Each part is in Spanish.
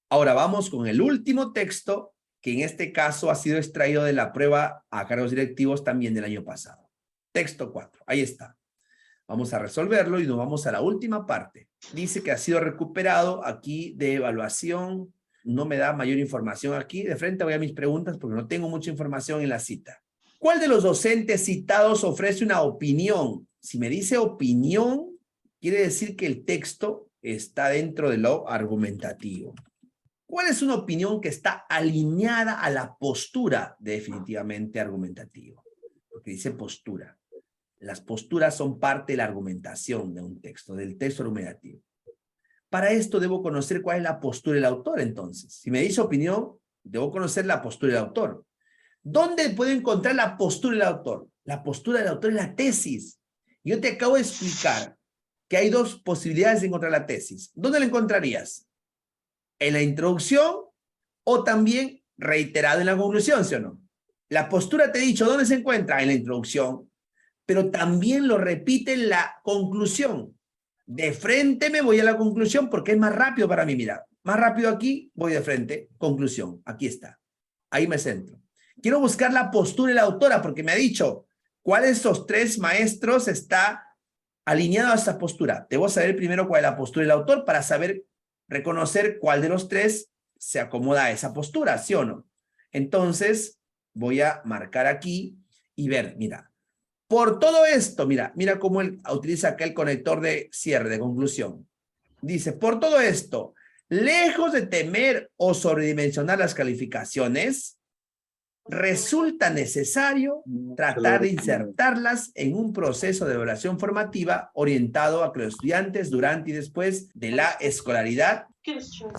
Ahora vamos con el último texto, que en este caso ha sido extraído de la prueba a cargos directivos también del año pasado. Texto 4, ahí está. Vamos a resolverlo y nos vamos a la última parte. Dice que ha sido recuperado aquí de evaluación. No me da mayor información aquí. De frente voy a mis preguntas porque no tengo mucha información en la cita. ¿Cuál de los docentes citados ofrece una opinión? Si me dice opinión, quiere decir que el texto está dentro de lo argumentativo. ¿Cuál es una opinión que está alineada a la postura definitivamente argumentativa? Porque dice postura. Las posturas son parte de la argumentación de un texto, del texto argumentativo. Para esto debo conocer cuál es la postura del autor, entonces. Si me dice opinión, debo conocer la postura del autor. ¿Dónde puedo encontrar la postura del autor? La postura del autor es la tesis. Yo te acabo de explicar que hay dos posibilidades de encontrar la tesis. ¿Dónde la encontrarías? ¿En la introducción o también reiterado en la conclusión, sí o no? La postura te he dicho, ¿dónde se encuentra? En la introducción, pero también lo repite en la conclusión. De frente me voy a la conclusión porque es más rápido para mí, mira. Más rápido aquí, voy de frente, conclusión. Aquí está. Ahí me centro. Quiero buscar la postura de la autora porque me ha dicho cuál de estos tres maestros está alineado a esa postura. Debo saber primero cuál es la postura del autor para saber reconocer cuál de los tres se acomoda a esa postura, ¿sí o no? Entonces, voy a marcar aquí y ver, mira. Por todo esto, mira cómo él utiliza acá el conector de cierre, de conclusión. Dice, por todo esto, lejos de temer o sobredimensionar las calificaciones, resulta necesario tratar de insertarlas en un proceso de evaluación formativa orientado a que los estudiantes durante y después de la escolaridad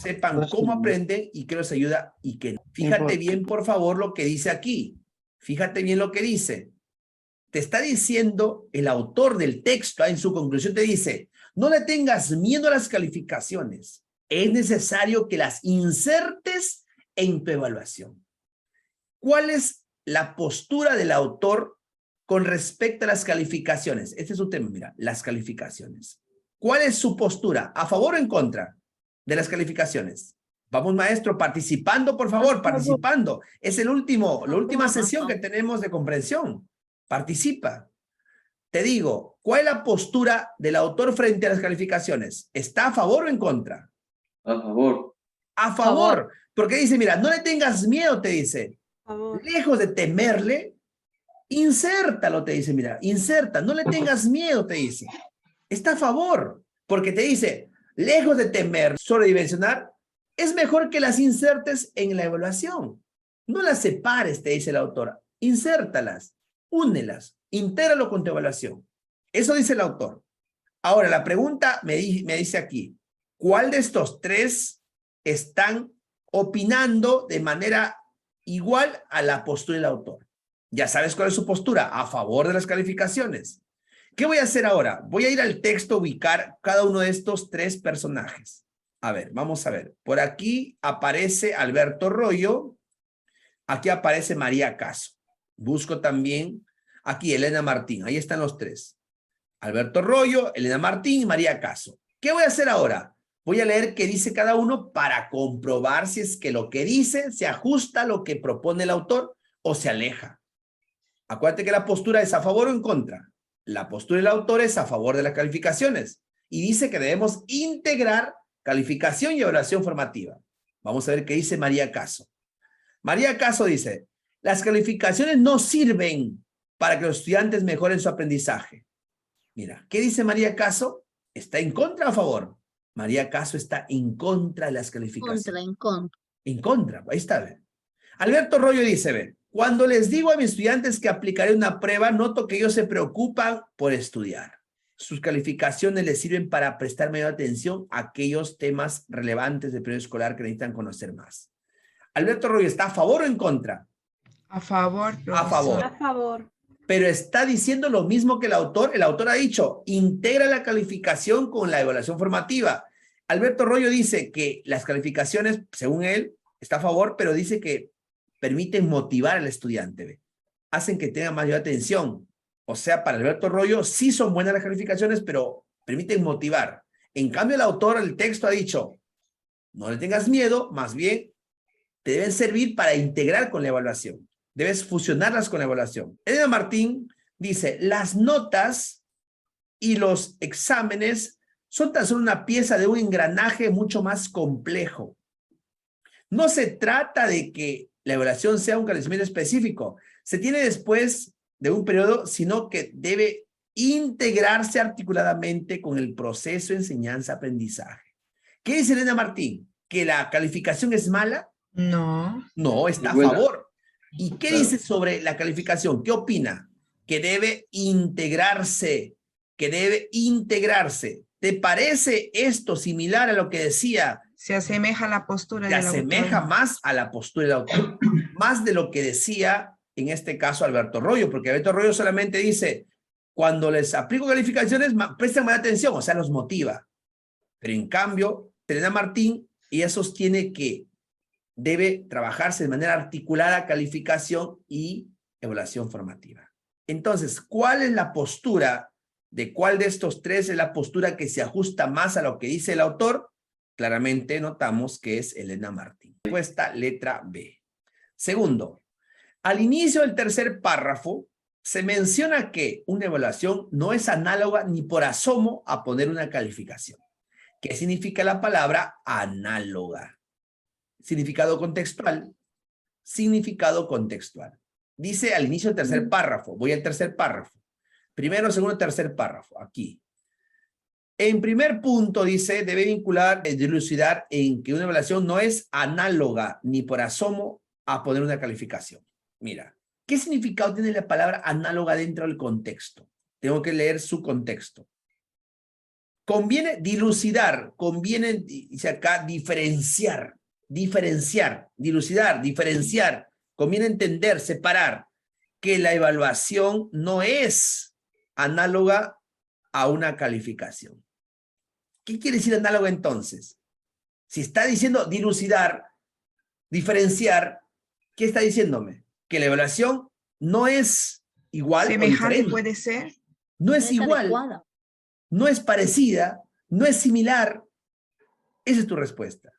sepan cómo aprenden y qué los ayuda y qué no. Fíjate bien, por favor, lo que dice aquí. Fíjate bien lo que dice. Te está diciendo el autor del texto, en su conclusión te dice, no le tengas miedo a las calificaciones. Es necesario que las insertes en tu evaluación. ¿Cuál es la postura del autor con respecto a las calificaciones? Este es su tema, mira, las calificaciones. ¿Cuál es su postura? ¿A favor o en contra de las calificaciones? Vamos, maestro, participando, por favor, participando. Es la última sesión que tenemos de comprensión. Participa. Te digo, ¿cuál es la postura del autor frente a las calificaciones? ¿Está a favor o en contra? A favor. A favor. Porque dice, mira, no le tengas miedo, te dice. Lejos de temerle, insértalo, te dice, mira, inserta, no le tengas miedo, te dice. Está a favor, porque te dice, lejos de temer, sobredimensionar, es mejor que las insertes en la evaluación. No las separes, te dice la autora, insértalas, únelas, intégralo con tu evaluación. Eso dice el autor. Ahora, la pregunta me dice aquí, ¿cuál de estos tres están opinando de manera igual a la postura del autor? Ya sabes cuál es su postura, a favor de las calificaciones. ¿Qué voy a hacer ahora? Voy a ir al texto a ubicar cada uno de estos tres personajes. A ver, vamos a ver. Por aquí aparece Alberto Royo. Aquí aparece María Caso. Busco también aquí Elena Martín. Ahí están los tres. Alberto Royo, Elena Martín y María Caso. ¿Qué voy a hacer ahora? Voy a leer qué dice cada uno para comprobar si es que lo que dice se ajusta a lo que propone el autor o se aleja. Acuérdate que la postura es a favor o en contra. La postura del autor es a favor de las calificaciones y dice que debemos integrar calificación y evaluación formativa. Vamos a ver qué dice María Caso. María Caso dice, las calificaciones no sirven para que los estudiantes mejoren su aprendizaje. Mira, ¿qué dice María Caso? ¿Está en contra o a favor? María Caso está en contra de las calificaciones. En contra. En contra, ahí está, ve. Alberto Royo dice, ve, cuando les digo a mis estudiantes que aplicaré una prueba, noto que ellos se preocupan por estudiar. Sus calificaciones les sirven para prestar mayor atención a aquellos temas relevantes del periodo escolar que necesitan conocer más. Alberto Royo, ¿está a favor o en contra? A favor, profesor. A favor. A favor. Pero está diciendo lo mismo que el autor. El autor ha dicho, integra la calificación con la evaluación formativa. Alberto Royo dice que las calificaciones, según él, está a favor, pero dice que permiten motivar al estudiante, ¿ve? Hacen que tenga mayor atención. O sea, para Alberto Royo sí son buenas las calificaciones, pero permiten motivar. En cambio, el autor, el texto ha dicho, No le tengas miedo, más bien te deben servir para integrar con la evaluación. Debes fusionarlas con la evaluación. Elena Martín dice, las notas y los exámenes son tan solo una pieza de un engranaje mucho más complejo. No se trata de que la evaluación sea un conocimiento específico. Se tiene después de un periodo, sino que debe integrarse articuladamente con el proceso de enseñanza-aprendizaje. ¿Qué dice Elena Martín? ¿Que la calificación es mala? No. No, está a Buena. favor. ¿Y qué Claro. dice sobre la calificación? ¿Qué opina? Que debe integrarse, que debe integrarse. ¿Te parece esto similar a lo que decía? Se asemeja a la postura Se del asemeja autor. más a la postura del autor, más de lo que decía en este caso Alberto Royo, porque Alberto Royo solamente dice, cuando les aplico calificaciones, presten más atención, o sea, los motiva. Pero en cambio, Elena Martín, ella sostiene que debe trabajarse de manera articulada calificación y evaluación formativa. Entonces, ¿cuál es la postura de cuál de estos tres es la postura que se ajusta más a lo que dice el autor? Claramente notamos que es Elena Martín. Respuesta letra B. Segundo, al inicio del tercer párrafo se menciona que una evaluación no es análoga ni por asomo a poner una calificación. ¿Qué significa la palabra análoga? Significado contextual. Significado contextual. Dice al inicio del tercer párrafo. Voy al tercer párrafo. Primero, segundo, tercer párrafo. Aquí. En primer punto dice, debe vincular, dilucidar en que una evaluación no es análoga ni por asomo a poner una calificación. Mira, ¿qué significado tiene la palabra análoga dentro del contexto? Tengo que leer su contexto. Conviene dilucidar, conviene, dice acá, diferenciar, dilucidar, diferenciar. Conviene entender, separar que la evaluación no es análoga a una calificación. ¿Qué quiere decir análoga entonces? Si está diciendo dilucidar, diferenciar, ¿qué está diciéndome? Que la evaluación no es igual o Semejante diferente. puede ser. No es igual, adecuada. no es parecida, no es similar. Esa es tu respuesta.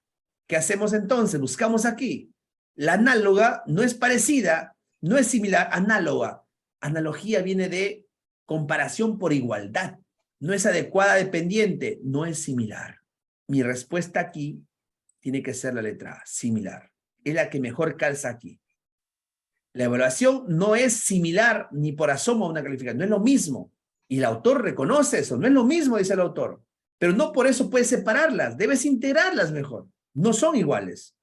¿Qué hacemos entonces? Buscamos aquí. La análoga no es parecida, no es similar, análoga. Analogía viene de comparación por igualdad. No es adecuada, dependiente, no es similar. Mi respuesta aquí tiene que ser la letra A, similar. Es la que mejor calza aquí. La evaluación no es similar ni por asomo a una calificación, no es lo mismo. Y el autor reconoce eso, no es lo mismo, dice el autor. Pero no por eso puedes separarlas, debes integrarlas mejor. No son iguales,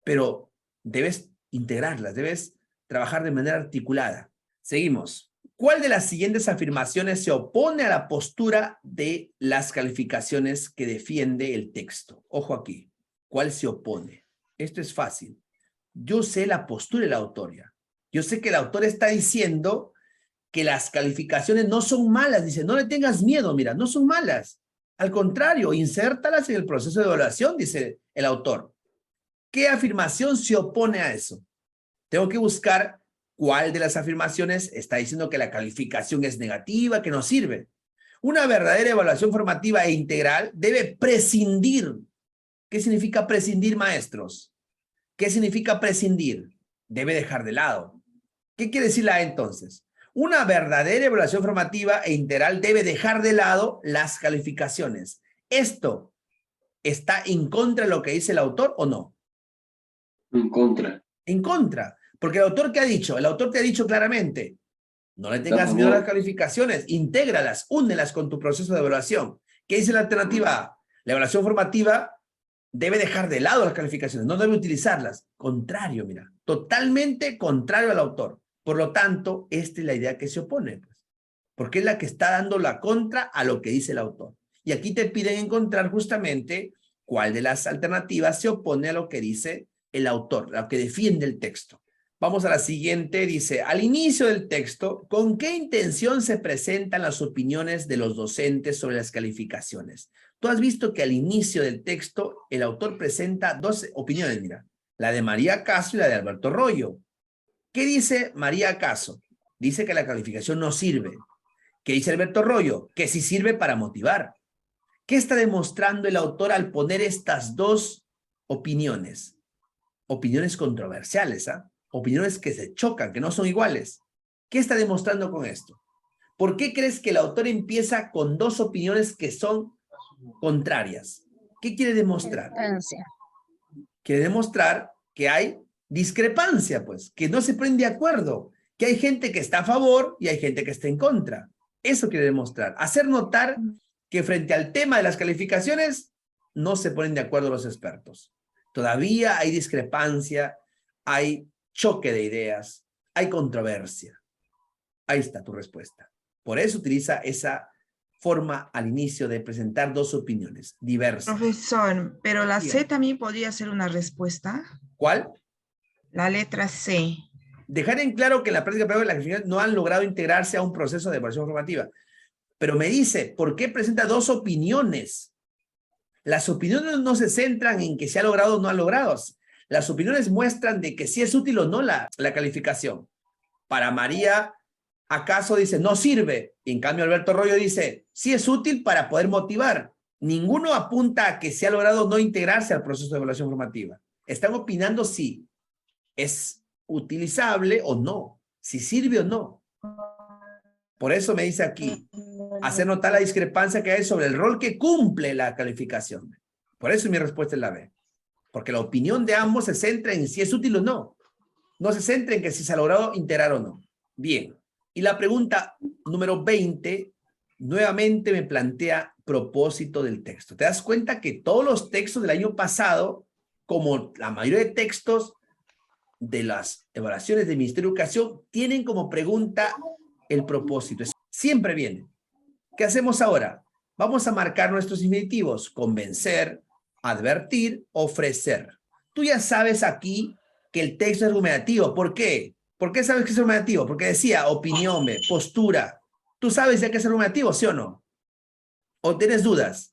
pero debes integrarlas, debes trabajar de manera articulada. Seguimos. ¿Cuál de las siguientes afirmaciones se opone a la postura de las calificaciones que defiende el texto? Ojo aquí. ¿Cuál se opone? Esto es fácil. Yo sé la postura de la autoría. Yo sé que el autor está diciendo que las calificaciones no son malas. Dice, no le tengas miedo, mira, no son malas. Al contrario, insértalas en el proceso de evaluación, dice el autor. ¿Qué afirmación se opone a eso? Tengo que buscar cuál de las afirmaciones está diciendo que la calificación es negativa, que no sirve. Una verdadera evaluación formativa e integral debe prescindir. ¿Qué significa prescindir, maestros? ¿Qué significa prescindir? Debe dejar de lado. ¿Qué quiere decir la A entonces? Una verdadera evaluación formativa e integral debe dejar de lado las calificaciones. ¿Esto está en contra de lo que dice el autor o no? En contra. En contra. Porque el autor, ¿qué ha dicho? El autor te ha dicho claramente, no le tengas Por miedo a las favor. calificaciones, intégralas, únelas con tu proceso de evaluación. ¿Qué dice la alternativa A? La evaluación formativa debe dejar de lado las calificaciones, no debe utilizarlas. Contrario, mira, totalmente contrario al autor. Por lo tanto, esta es la idea que se opone, pues, porque es la que está dando la contra a lo que dice el autor. Y aquí te piden encontrar justamente cuál de las alternativas se opone a lo que dice el autor, lo que defiende el texto. Vamos a la siguiente, dice, al inicio del texto, ¿con qué intención se presentan las opiniones de los docentes sobre las calificaciones? Tú has visto que al inicio del texto el autor presenta dos opiniones, mira, la de María Caso y la de Alberto Royo. ¿Qué dice María Caso? Dice que la calificación no sirve. ¿Qué dice Alberto Royo? Que sí sirve para motivar. ¿Qué está demostrando el autor al poner estas dos opiniones. Opiniones controversiales, ¿ah? Opiniones que se chocan, que no son iguales. ¿Qué está demostrando con esto? ¿Por qué crees que el autor empieza con dos opiniones que son contrarias? ¿Qué quiere demostrar? Quiere demostrar que hay discrepancia, pues, que no se ponen de acuerdo, que hay gente que está a favor y hay gente que está en contra. Eso quiere demostrar. Hacer notar que frente al tema de las calificaciones no se ponen de acuerdo los expertos. Todavía hay discrepancia, hay choque de ideas, hay controversia. Ahí está tu respuesta. Por eso utiliza esa forma al inicio de presentar dos opiniones diversas. Profesor, pero la C Dígame. también podría ser una respuesta. ¿Cuál? La letra C. Dejar en claro que en la práctica de la clasificación no han logrado integrarse a un proceso de evaluación formativa. Pero me dice, ¿por qué presenta dos opiniones? Las opiniones no se centran en que se ha logrado o no ha logrado. Las opiniones muestran de que sí es útil o no la calificación. Para María, ¿acaso dice no sirve? Y en cambio Alberto Royo dice sí es útil para poder motivar. Ninguno apunta a que se ha logrado no integrarse al proceso de evaluación formativa. Están opinando si es utilizable o no, si sirve o no. Por eso me dice aquí, hacer notar la discrepancia que hay sobre el rol que cumple la calificación. Por eso mi respuesta es la B. Porque la opinión de ambos se centra en si es útil o no. No se centra en que si se ha logrado integrar o no. Bien. Y la pregunta número 20, nuevamente me plantea propósito del texto. ¿Te das cuenta que todos los textos del año pasado, como la mayoría de textos de las evaluaciones del Ministerio de Educación, tienen como pregunta el propósito? Siempre viene. ¿Qué hacemos ahora? Vamos a marcar nuestros infinitivos: convencer, advertir, ofrecer. Tú ya sabes aquí que el texto es argumentativo. ¿Por qué? ¿Por qué sabes que es argumentativo? Porque decía opinión, postura. ¿Tú sabes ya que es argumentativo, sí o no? ¿O tienes dudas?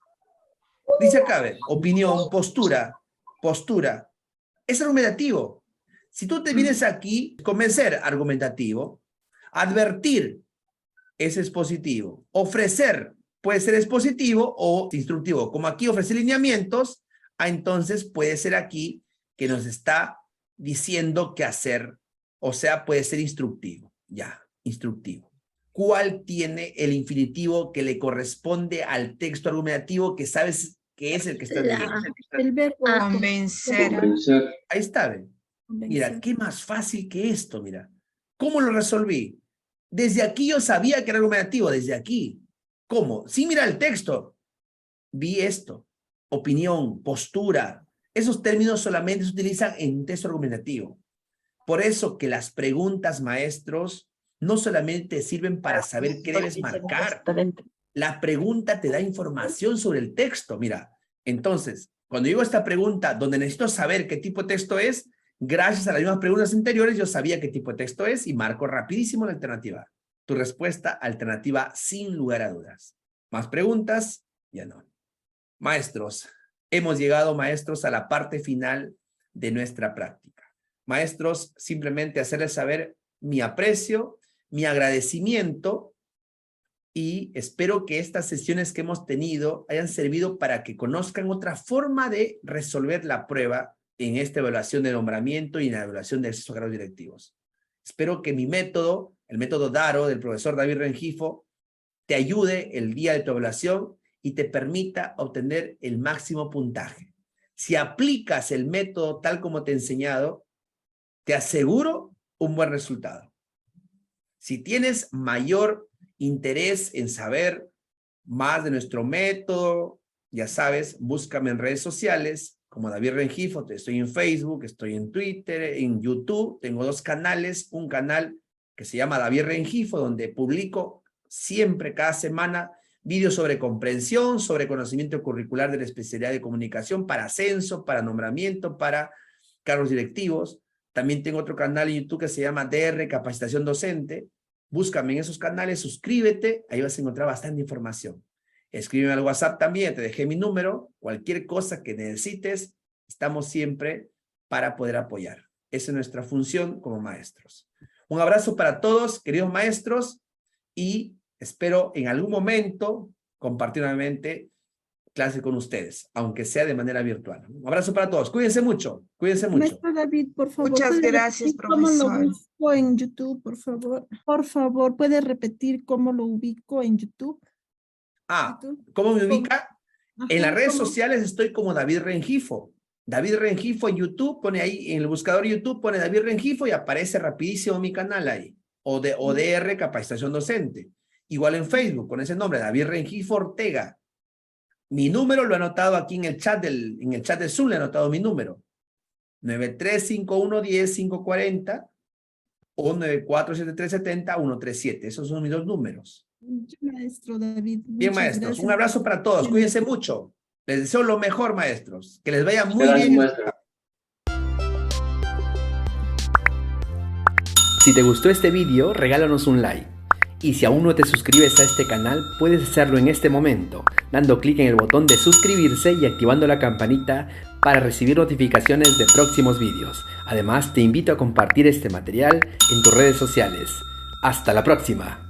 Dice acá, opinión, postura, postura. Es argumentativo. Si tú te vienes aquí, convencer, argumentativo. Advertir, ese es positivo. Ofrecer, puede ser expositivo o instructivo. Como aquí ofrece lineamientos, entonces puede ser aquí que nos está diciendo qué hacer, o sea, puede ser instructivo. Ya, instructivo. ¿Cuál tiene el infinitivo que le corresponde al texto argumentativo que sabes que es el que está leyendo? El verbo Convencer. Convencer. Ahí está, ¿ven? Mira, qué más fácil que esto, mira. ¿Cómo lo resolví? Desde aquí yo sabía que era argumentativo, desde aquí. ¿Cómo? Sin mirar el texto. Vi esto. Opinión, postura. Esos términos solamente se utilizan en texto argumentativo. Por eso que las preguntas, maestros, no solamente sirven para saber qué debes marcar. La pregunta te da información sobre el texto. Mira, entonces, cuando digo esta pregunta, donde necesito saber qué tipo de texto es, gracias a las mismas preguntas anteriores, yo sabía qué tipo de texto es y marco rapidísimo la alternativa. Tu respuesta, alternativa sin lugar a dudas. ¿Más preguntas? Ya no. Maestros, hemos llegado, maestros, a la parte final de nuestra práctica. Maestros, simplemente hacerles saber mi aprecio, mi agradecimiento, y espero que estas sesiones que hemos tenido hayan servido para que conozcan otra forma de resolver la prueba en esta evaluación de nombramiento y en la evaluación de acceso a cargos directivos. Espero que mi método, el método DARO del profesor David Rengifo, te ayude el día de tu evaluación y te permita obtener el máximo puntaje. Si aplicas el método tal como te he enseñado, te aseguro un buen resultado. Si tienes mayor interés en saber más de nuestro método, ya sabes, búscame en redes sociales como David Rengifo. Estoy en Facebook, estoy en Twitter, en YouTube. Tengo dos canales, un canal que se llama David Rengifo, donde publico siempre, cada semana, vídeos sobre comprensión, sobre conocimiento curricular de la especialidad de comunicación para ascenso, para nombramiento, para cargos directivos. También tengo otro canal en YouTube que se llama DR Capacitación Docente. Búscame en esos canales, suscríbete, ahí vas a encontrar bastante información. Escríbeme al WhatsApp también, te dejé mi número, cualquier cosa que necesites, estamos siempre para poder apoyar. Esa es nuestra función como maestros. Un abrazo para todos, queridos maestros, y espero en algún momento compartir nuevamente clase con ustedes, aunque sea de manera virtual. Un abrazo para todos. Cuídense mucho. Cuídense mucho. Maestro David, por favor. Muchas ¿puede gracias, repetir cómo lo profesor. busco en YouTube, por favor? Por favor, ¿puede repetir cómo lo ubico en YouTube? ¿Cómo me ubica? En las Ajá, redes ¿cómo? sociales estoy como David Rengifo. David Rengifo en YouTube, pone ahí, en el buscador YouTube, pone David Rengifo y aparece rapidísimo mi canal ahí. O de ODR Capacitación Docente. Igual en Facebook, con ese nombre, David Rengifo Ortega. Mi número lo he anotado aquí en el chat de Zoom, le he anotado mi número. 935110-540 o 947370-137. Esos son mis dos números. Maestro David. Bien, muchas maestros. gracias. Un abrazo para todos. Cuídense mucho. Les deseo lo mejor, maestros. Que les vaya muy Gracias, bien. maestro. Si te gustó este vídeo, regálanos un like. Y si aún no te suscribes a este canal, puedes hacerlo en este momento, dando clic en el botón de suscribirse y activando la campanita para recibir notificaciones de próximos vídeos. Además, te invito a compartir este material en tus redes sociales. ¡Hasta la próxima!